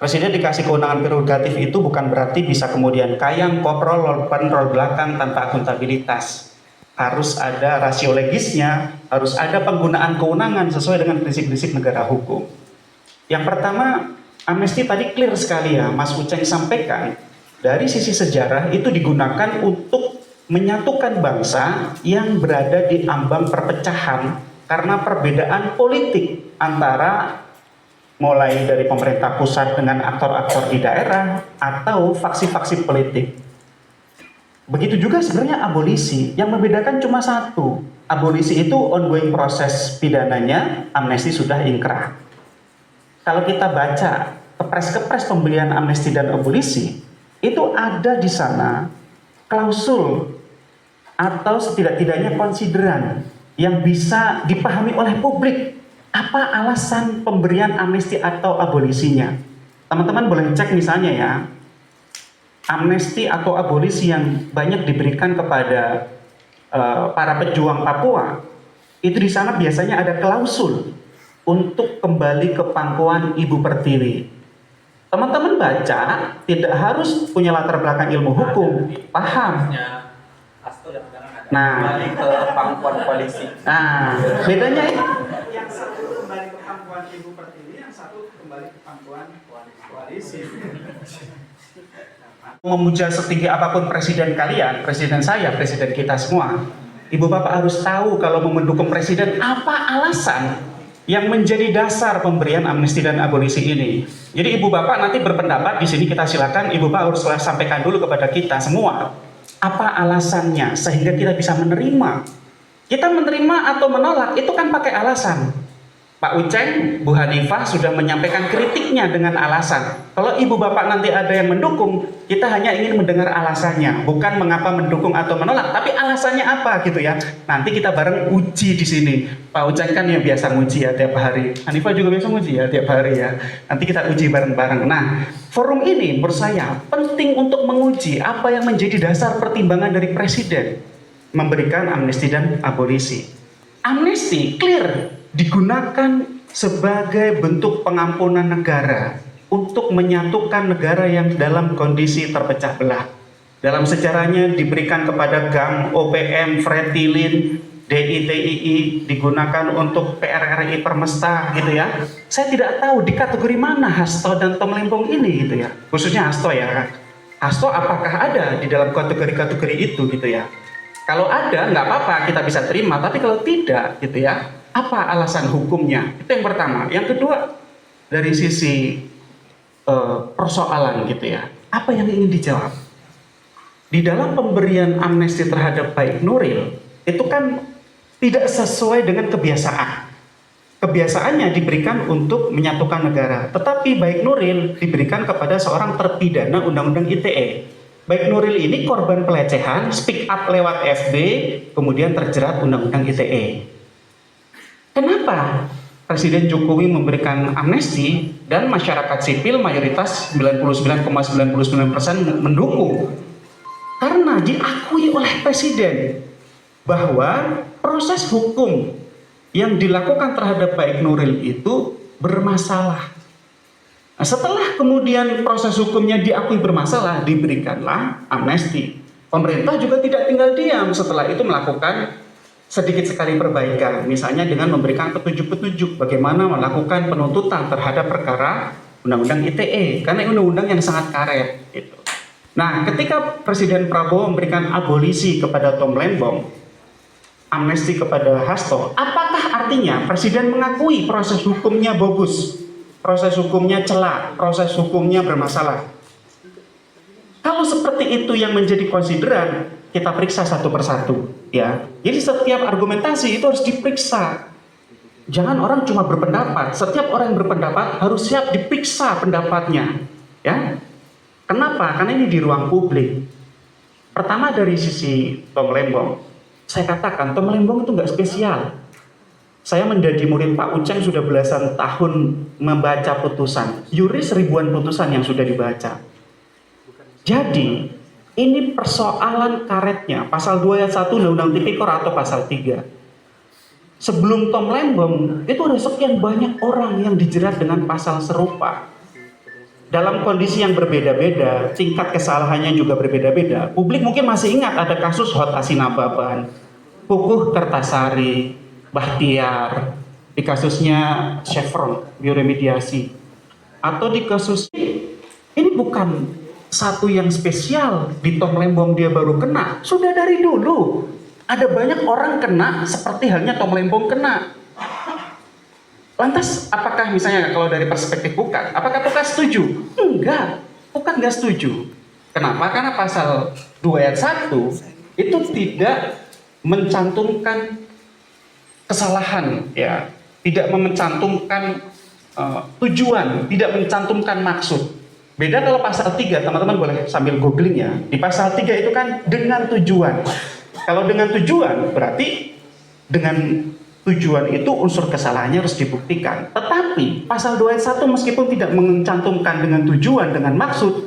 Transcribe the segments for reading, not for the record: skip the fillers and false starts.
Presiden dikasih kewenangan prerogatif itu bukan berarti bisa kemudian kayang, koprol, rol depan, rol belakang tanpa akuntabilitas. Harus ada rasio legisnya, harus ada penggunaan kewenangan sesuai dengan prinsip-prinsip negara hukum. Yang pertama, amnesti tadi clear sekali ya, Mas Uceng sampaikan, dari sisi sejarah itu digunakan untuk menyatukan bangsa yang berada di ambang perpecahan karena perbedaan politik antara mulai dari pemerintah pusat dengan aktor-aktor di daerah atau faksi-faksi politik. Begitu juga sebenarnya abolisi, yang membedakan cuma satu. Abolisi itu ongoing proses pidananya, amnesti sudah ingkrah. Kalau kita baca kepres-kepres pemberian amnesti dan abolisi, itu ada di sana klausul atau setidak-tidaknya konsideran yang bisa dipahami oleh publik. Apa alasan pemberian amnesti atau abolisinya? Teman-teman boleh cek misalnya ya, amnesti atau abolisi yang banyak diberikan kepada para pejuang Papua, itu di sana biasanya ada klausul untuk kembali ke pangkuan Ibu Pertiwi. Teman-teman baca, tidak harus punya latar belakang ilmu hukum, paham. Nah, kembali ke pangkuan koalisi. Nah, bedanya itu yang satu kembali ke pangkuan Ibu Pertiwi, yang satu kembali ke pangkuan koalisi. Memuja setinggi apapun presiden kalian, presiden saya, presiden kita semua, ibu bapak harus tahu kalau mau mendukung presiden apa alasan yang menjadi dasar pemberian amnesti dan abolisi ini. Jadi ibu bapak nanti berpendapat di sini, kita silakan, ibu bapak harus sampaikan dulu kepada kita semua apa alasannya sehingga kita bisa menerima. Kita menerima atau menolak itu kan pakai alasan. Pak Uceng, Bu Hanifah sudah menyampaikan kritiknya dengan alasan. Kalau ibu bapak nanti ada yang mendukung, kita hanya ingin mendengar alasannya, bukan mengapa mendukung atau menolak, tapi alasannya apa gitu ya. Nanti kita bareng uji di sini. Pak Uceng kan yang biasa nguji ya tiap hari. Hanifah juga biasa nguji ya tiap hari ya. Nanti kita uji bareng-bareng. Nah, forum ini menurut saya penting untuk menguji apa yang menjadi dasar pertimbangan dari presiden memberikan amnesti dan abolisi. Amnesti clear digunakan sebagai bentuk pengampunan negara untuk menyatukan negara yang dalam kondisi terpecah belah. Dalam sejarahnya diberikan kepada GAM, OPM, Fretilin, DITII, digunakan untuk PRRI Permesta gitu ya. Saya tidak tahu di kategori mana Hasto dan Temlembong ini gitu ya. Khususnya Hasto ya. Hasto apakah ada di dalam kategori-kategori itu gitu ya. Kalau ada nggak apa-apa kita bisa terima, tapi kalau tidak gitu ya, apa alasan hukumnya? Itu yang pertama. Yang kedua, dari sisi persoalan gitu ya, apa yang ingin dijawab? Di dalam pemberian amnesti terhadap Baik Nuril, itu kan tidak sesuai dengan kebiasaan. Kebiasaannya diberikan untuk menyatukan negara, tetapi Baik Nuril diberikan kepada seorang terpidana Undang-Undang ITE. Baik Nuril ini korban pelecehan, speak up lewat FB, kemudian terjerat Undang-Undang ITE. Kenapa Presiden Jokowi memberikan amnesti dan masyarakat sipil mayoritas 99,99% mendukung? Karena diakui oleh Presiden bahwa proses hukum yang dilakukan terhadap Baik Nuril itu bermasalah. Nah, setelah kemudian proses hukumnya diakui bermasalah, diberikanlah amnesti. Pemerintah juga tidak tinggal diam, setelah itu melakukan sedikit sekali perbaikan, misalnya dengan memberikan petunjuk-petunjuk bagaimana melakukan penuntutan terhadap perkara Undang-Undang ITE, karena undang-undang yang sangat karet gitu. Nah, ketika Presiden Prabowo memberikan abolisi kepada Temlembong, amnesti kepada Hasto, apakah artinya Presiden mengakui proses hukumnya bogus, proses hukumnya celak, proses hukumnya bermasalah? Kalau seperti itu yang menjadi konsideran, kita periksa satu persatu ya. Jadi setiap argumentasi itu harus diperiksa. Jangan orang cuma berpendapat. Setiap orang yang berpendapat harus siap diperiksa pendapatnya ya. Kenapa? Karena ini di ruang publik. Pertama dari sisi Temlembong, saya katakan Temlembong itu nggak spesial. Saya menjadi murid Pak Uceng sudah belasan tahun membaca putusan. Yuris ribuan putusan yang sudah dibaca. Jadi, ini persoalan karetnya, pasal 2 ayat 1 Undang-Undang Tipikor atau pasal 3. Sebelum Temlembong, itu ada sekian banyak orang yang dijerat dengan pasal serupa. dalam kondisi yang berbeda-beda, tingkat kesalahannya juga berbeda-beda. Publik mungkin masih ingat ada kasus Hot Asinababan, Kukuh Kertasari, Bahtiar, di kasusnya Chevron bioremediasi, atau di kasus ini bukan satu yang spesial, di Tom Lembong dia baru kena, sudah dari dulu ada banyak orang kena seperti halnya Tom Lembong kena. Lantas apakah misalnya kalau dari perspektif Pukat, apakah Pukat setuju? Enggak, Pukat nggak setuju. Kenapa? Karena pasal 2 ayat 1 itu tidak mencantumkan kesalahan, ya, tidak mencantumkan tujuan, tidak mencantumkan maksud. Beda kalau pasal 3, teman-teman boleh sambil googling ya. Di pasal 3 itu kan dengan tujuan. Kalau dengan tujuan berarti dengan tujuan itu unsur kesalahannya harus dibuktikan. Tetapi pasal 2 ayat 1 meskipun tidak mencantumkan dengan tujuan, dengan maksud,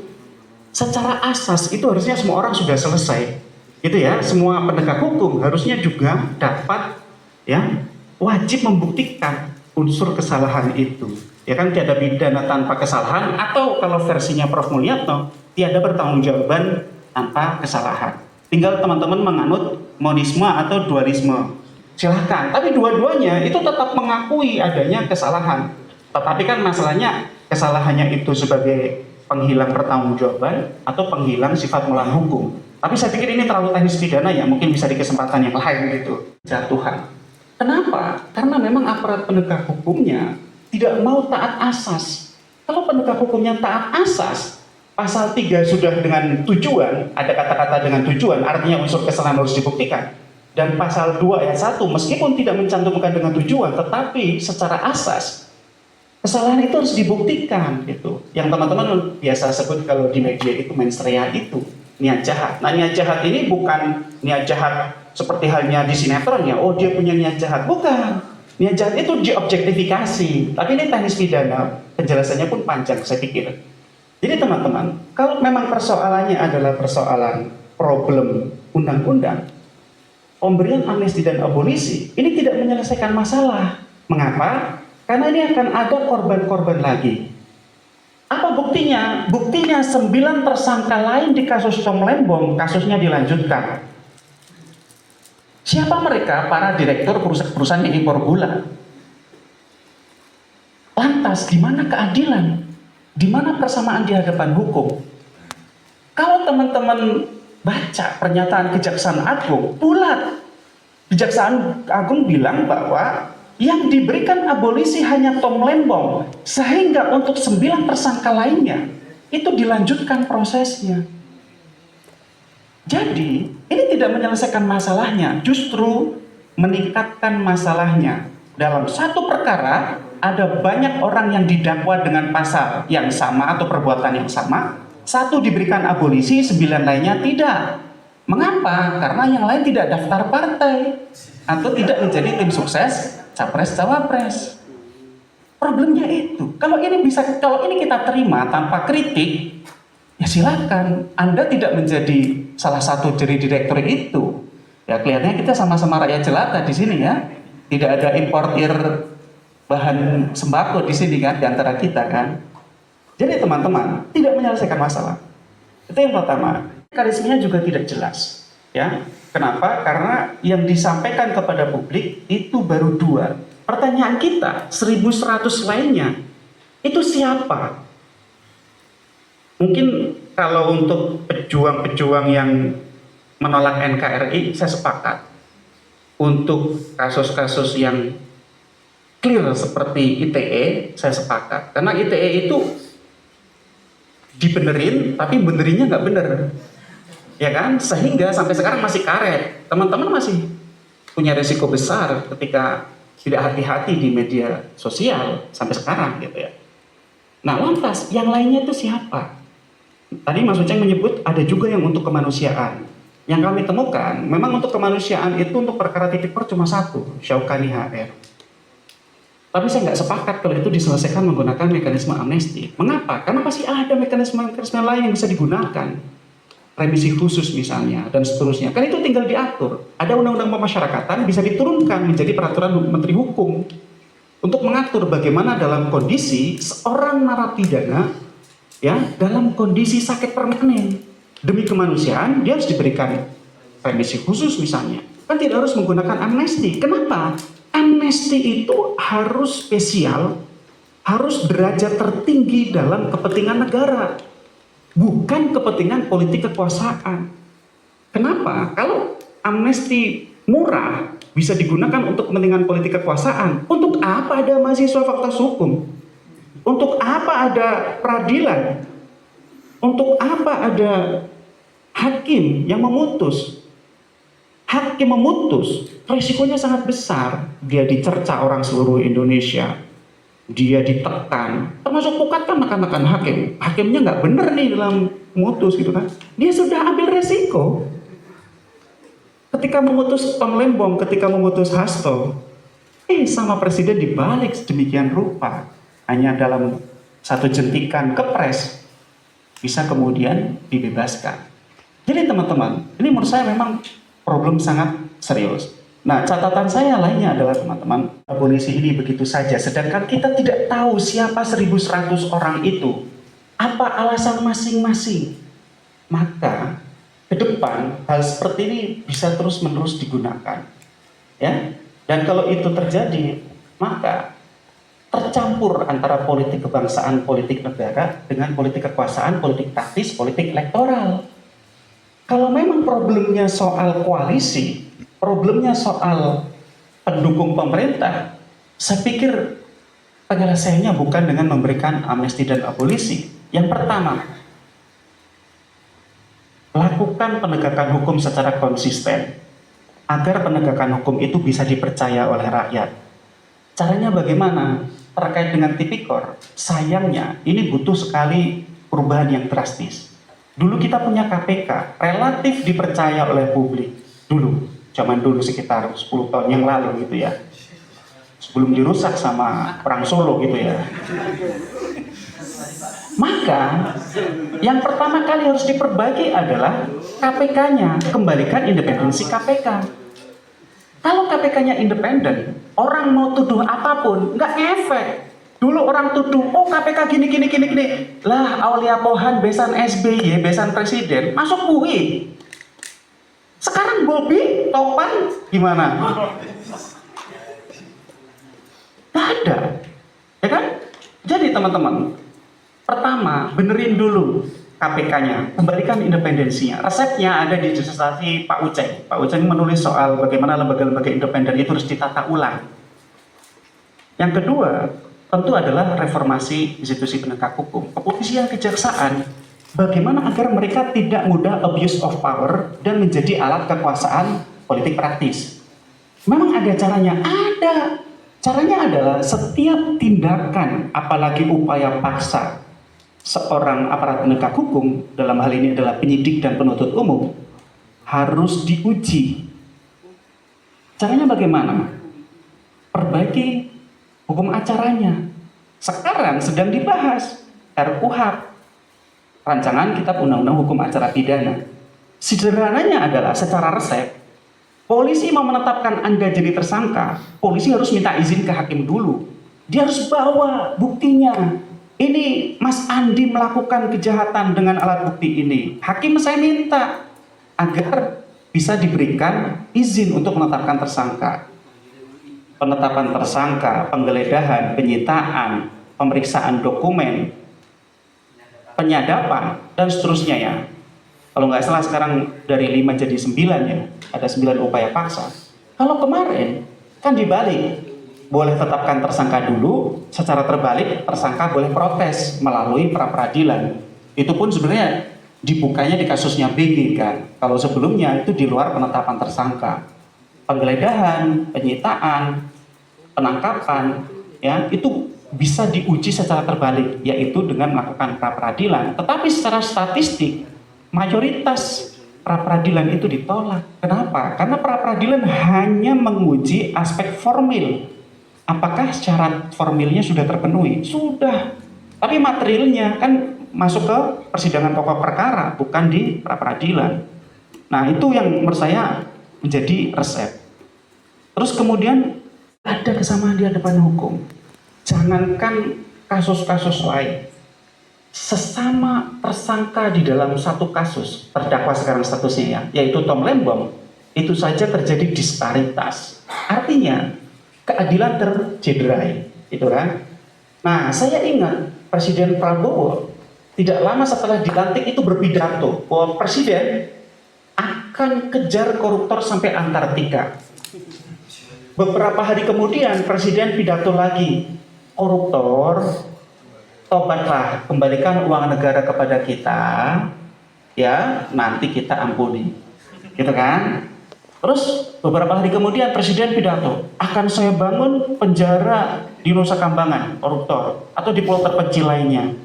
secara asas itu harusnya semua orang sudah selesai. Gitu ya, semua penegak hukum harusnya juga dapat, ya, wajib membuktikan unsur kesalahan itu. Ya kan, tiada pidana tanpa kesalahan, atau kalau versinya Prof. Mulyatno, tiada pertanggungjawaban tanpa kesalahan. Tinggal teman-teman menganut monisme atau dualisme. Silahkan, tapi dua-duanya itu tetap mengakui adanya kesalahan. Tetapi kan masalahnya kesalahannya itu sebagai penghilang pertanggungjawaban atau penghilang sifat melawan hukum. Tapi saya pikir ini terlalu teknis pidana ya, mungkin bisa di kesempatan yang lain gitu. Jatuhan. Kenapa? Karena memang aparat penegak hukumnya tidak mau taat asas. Kalau penegak hukumnya taat asas, pasal 3 sudah dengan tujuan, ada kata-kata dengan tujuan, artinya unsur kesalahan harus dibuktikan. Dan pasal 2 ayat 1 meskipun tidak mencantumkan dengan tujuan, tetapi secara asas kesalahan itu harus dibuktikan gitu. Yang teman-teman biasa sebut kalau di media itu mens rea, itu niat jahat. Nah, niat jahat ini bukan niat jahat seperti halnya di sinetron ya, oh dia punya niat jahat. Bukan. Niat jahat itu diobjektifikasi. Tapi ini teknis pidana, penjelasannya pun panjang saya pikir. Jadi teman-teman, kalau memang persoalannya adalah persoalan problem undang-undang, pemberian amnesti dan abolisi ini tidak menyelesaikan masalah. Mengapa? Karena ini akan ada korban-korban lagi. Apa buktinya? Buktinya 9 tersangka lain di kasus Tom Lembong, kasusnya dilanjutkan. Siapa mereka? Para direktur perusahaan yang impor gula. Lantas, di mana keadilan? Di mana persamaan di hadapan hukum? Kalau teman-teman baca pernyataan Kejaksaan Agung, bulat. Kejaksaan Agung bilang bahwa yang diberikan abolisi hanya Tom Lembong, sehingga untuk 9 tersangka lainnya itu dilanjutkan prosesnya. Jadi, ini tidak menyelesaikan masalahnya, justru meningkatkan masalahnya. Dalam satu perkara, ada banyak orang yang didakwa dengan pasal yang sama atau perbuatan yang sama. Satu diberikan abolisi, 9 lainnya tidak. Mengapa? Karena yang lain tidak daftar partai atau tidak menjadi tim sukses capres-cawapres. Problemnya itu. Kalau ini kita terima tanpa kritik, ya silakan. Anda tidak menjadi salah satu dari direktur itu. Ya kelihatannya kita sama-sama rakyat jelata di sini ya. Tidak ada importir bahan sembako di sini kan, di antara kita kan. Jadi teman-teman, tidak menyelesaikan masalah. Itu yang pertama. Mekanismenya juga tidak jelas. Ya, kenapa? Karena yang disampaikan kepada publik itu baru 2. Pertanyaan kita, 1.100 lainnya, itu siapa? Mungkin kalau untuk pejuang-pejuang yang menolak NKRI, saya sepakat. Untuk kasus-kasus yang clear seperti ITE, saya sepakat. Karena ITE itu dibenerin, tapi benerinnya nggak bener. Ya kan? Sehingga sampai sekarang masih karet. Teman-teman masih punya resiko besar ketika tidak hati-hati di media sosial sampai sekarang gitu ya. Nah lantas yang lainnya itu siapa? Tadi Mas Uceng menyebut ada juga yang untuk kemanusiaan. Yang kami temukan memang untuk kemanusiaan itu untuk perkara tipikor cuma 1, Syaukani HR. Tapi saya nggak sepakat kalau itu diselesaikan menggunakan mekanisme amnesti. Mengapa? Karena pasti ada mekanisme lain yang bisa digunakan. Remisi khusus misalnya, dan seterusnya. Kan itu tinggal diatur. Ada undang-undang pemasyarakatan bisa diturunkan menjadi peraturan Menteri Hukum untuk mengatur bagaimana dalam kondisi seorang narapidana ya dalam kondisi sakit permanen. Demi kemanusiaan dia harus diberikan remisi khusus misalnya. Kan tidak harus menggunakan amnesti. Kenapa? Amnesti itu harus spesial, harus derajat tertinggi dalam kepentingan negara, bukan kepentingan politik kekuasaan. Kenapa? Kalau amnesti murah bisa digunakan untuk kepentingan politik kekuasaan, untuk apa ada mahasiswa fakultas hukum? Untuk apa ada peradilan? Untuk apa ada hakim yang memutus? Hakim memutus, resikonya sangat besar. Dia dicerca orang seluruh Indonesia, dia ditekan, termasuk pukat kan menekan hakim. Hakimnya nggak bener nih dalam memutus gitu kan. Dia sudah ambil resiko. Ketika memutus Tom Lembong, ketika memutus Hasto, sama presiden dibalik sedemikian rupa. Hanya dalam satu jentikan kepres bisa kemudian dibebaskan. Jadi teman-teman, ini menurut saya memang problem sangat serius. Nah, catatan saya lainnya adalah teman-teman, abolisi ini begitu saja, sedangkan kita tidak tahu siapa 1.100 orang itu, apa alasan masing-masing. Maka ke depan hal seperti ini bisa terus-menerus digunakan, ya. Dan kalau itu terjadi, maka tercampur antara politik kebangsaan, politik negara dengan politik kekuasaan, politik taktis, politik elektoral. Kalau memang problemnya soal koalisi, problemnya soal pendukung pemerintah, saya pikir penyelesaiannya bukan dengan memberikan amnesti dan abolisi. Yang pertama, lakukan penegakan hukum secara konsisten agar penegakan hukum itu bisa dipercaya oleh rakyat. Caranya bagaimana? Terkait dengan tipikor, sayangnya ini butuh sekali perubahan yang drastis. Dulu kita punya KPK, relatif dipercaya oleh publik. Zaman dulu sekitar 10 tahun yang lalu gitu ya. Sebelum dirusak sama perang Solo gitu ya. Maka, yang pertama kali harus diperbaiki adalah KPK-nya. Kembalikan independensi KPK. Kalau KPK-nya independen, orang mau tuduh apapun, nggak efek. Dulu orang tuduh, oh KPK gini. Lah, Aulia Pohan, besan SBY, besan presiden, masuk UI. Sekarang Bobi, Topan, gimana? Nggak ada. Ya kan? Jadi teman-teman, pertama, benerin dulu KPK-nya, kembalikan independensinya. Resepnya ada di disertasi Pak Uceng. Pak Uceng menulis soal bagaimana lembaga-lembaga independen itu harus ditata ulang. Yang kedua, tentu adalah reformasi institusi penegak hukum. Kepolisian, kejaksaan, bagaimana agar mereka tidak mudah abuse of power dan menjadi alat kekuasaan politik praktis. Memang ada caranya? Ada. Caranya adalah setiap tindakan, apalagi upaya paksa seorang aparat penegak hukum, dalam hal ini adalah penyidik dan penuntut umum, harus diuji. Caranya bagaimana? Perbaiki hukum acaranya. Sekarang sedang dibahas RUHP, rancangan kitab undang-undang hukum acara pidana. Sederhananya adalah secara resep, polisi mau menetapkan Anda jadi tersangka, polisi harus minta izin ke hakim dulu. Dia harus bawa buktinya. Ini Mas Andi melakukan kejahatan dengan alat bukti ini. Hakim saya minta agar bisa diberikan izin untuk menetapkan tersangka. Penetapan tersangka, penggeledahan, penyitaan, pemeriksaan dokumen, penyadapan, dan seterusnya ya. Kalau nggak salah sekarang dari 5 jadi 9 ya. Ada 9 upaya paksa. Kalau kemarin kan dibalik. Boleh tetapkan tersangka dulu, secara terbalik tersangka boleh protes melalui pra-peradilan. Itu pun sebenarnya dibukanya di kasusnya BG kan. Kalau sebelumnya itu di luar penetapan tersangka. Penggeledahan, penyitaan, penangkapan, ya itu bisa diuji secara terbalik, yaitu dengan melakukan pra-peradilan. Tetapi secara statistik, mayoritas pra-peradilan itu ditolak. Kenapa? Karena pra-peradilan hanya menguji aspek formil. Apakah syarat formilnya sudah terpenuhi? Sudah. Tapi materialnya kan masuk ke persidangan pokok perkara, bukan di pra-peradilan. Nah, itu yang menurut saya menjadi resep. Terus kemudian ada kesamaan di hadapan hukum. Jangankan kasus-kasus lain. sesama tersangka di dalam satu kasus, terdakwa sekarang statusnya ya, yaitu Tom Lembong, itu saja terjadi disparitas. Artinya keadilan tercederai, itu kan? Nah, saya ingat Presiden Prabowo tidak lama setelah dilantik itu berpidato bahwa Presiden akan kejar koruptor sampai Antartika. Beberapa hari kemudian Presiden pidato lagi, koruptor, tobatlah, kembalikan uang negara kepada kita, ya nanti kita ampuni, gitu kan? Terus beberapa hari kemudian Presiden pidato, akan saya bangun penjara di Nusa Kambangan, koruptor, atau di pulau terpencil lainnya.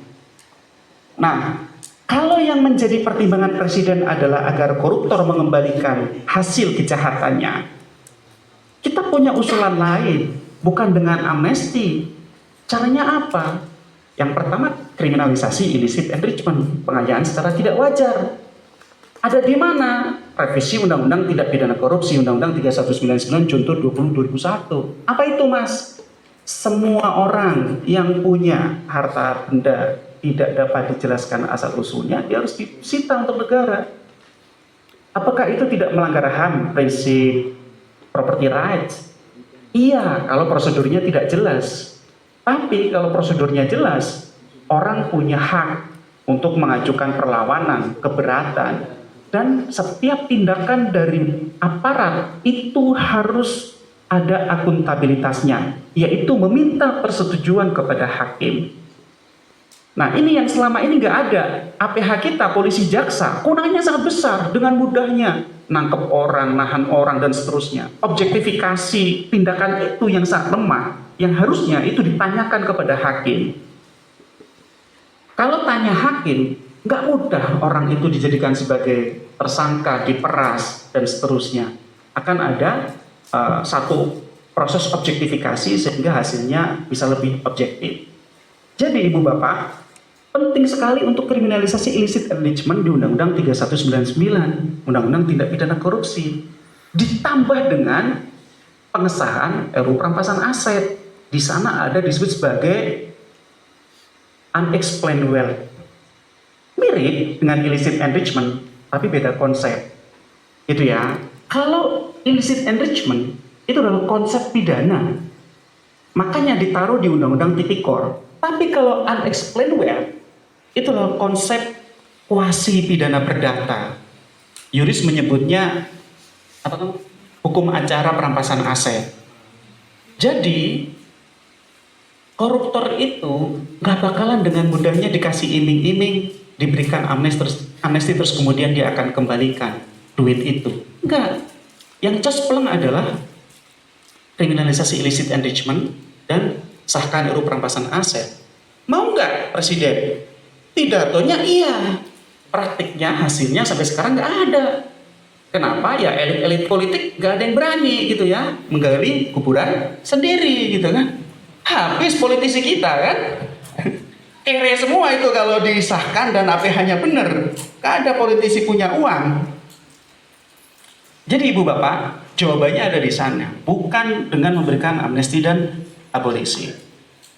Nah, kalau yang menjadi pertimbangan Presiden adalah agar koruptor mengembalikan hasil kejahatannya, kita punya usulan lain, bukan dengan amnesti. Caranya apa? Yang pertama, kriminalisasi illicit enrichment, pengayaan secara tidak wajar. Ada di mana? Revisi Undang-Undang Tindak Pidana Korupsi, Undang-Undang 3199 Junto 2021. Apa itu, Mas? Semua orang yang punya harta benda tidak dapat dijelaskan asal-usulnya, dia harus disita untuk negara. Apakah itu tidak melanggar HAM, prinsip property rights? Iya, kalau prosedurnya tidak jelas. Tapi kalau prosedurnya jelas, orang punya hak untuk mengajukan perlawanan, keberatan, dan setiap tindakan dari aparat itu harus ada akuntabilitasnya, yaitu meminta persetujuan kepada hakim. Nah, ini yang selama ini nggak ada. APH kita, polisi jaksa, kewenangannya sangat besar, dengan mudahnya nangkep orang, nahan orang, dan seterusnya. Objektifikasi tindakan itu yang sangat lemah, yang harusnya itu ditanyakan kepada hakim. Kalau tanya hakim, nggak mudah orang itu dijadikan sebagai tersangka, diperas, dan seterusnya. Akan ada satu proses objektifikasi sehingga hasilnya bisa lebih objektif. Jadi Ibu Bapak, penting sekali untuk kriminalisasi illicit enrichment di Undang-Undang 3199, Undang-Undang Tindak Pidana Korupsi. Ditambah dengan pengesahan RUU Perampasan Aset. Di sana ada disebut sebagai unexplained wealth. Mirip dengan illicit enrichment, tapi beda konsep. Itu ya. Kalau illicit enrichment itu adalah konsep pidana, makanya ditaruh di Undang-Undang Tipikor. Tapi kalau unexplained wealth itu adalah konsep kuasi pidana perdata. Yuris menyebutnya apa? Hukum acara perampasan aset. Jadi koruptor itu nggak bakalan dengan mudahnya dikasih iming-iming, diberikan amnesti terus kemudian dia akan kembalikan duit itu. Enggak. Yang cospleng adalah kriminalisasi illicit enrichment dan sahkan RUU Perampasan Aset. Mau nggak Presiden? Pidatonya iya, praktiknya hasilnya sampai sekarang nggak ada. Kenapa? Ya elit-elit politik nggak ada yang berani gitu ya, menggali kuburan sendiri gitu kan. Habis politisi kita kan, kere semua itu kalau disahkan dan APH-nya bener. Nggak ada politisi punya uang. Jadi Ibu Bapak, jawabannya ada di sana, bukan dengan memberikan amnesti dan abolisi.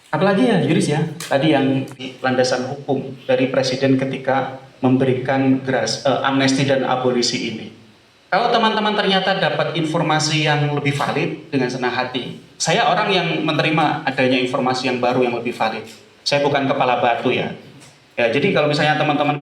Apalagi ya Yuris ya, tadi yang di landasan hukum dari Presiden ketika memberikan amnesti dan abolisi ini. Kalau teman-teman ternyata dapat informasi yang lebih valid dengan senang hati, saya orang yang menerima adanya informasi yang baru yang lebih valid. Saya bukan kepala batu ya. Ya, jadi kalau misalnya teman-teman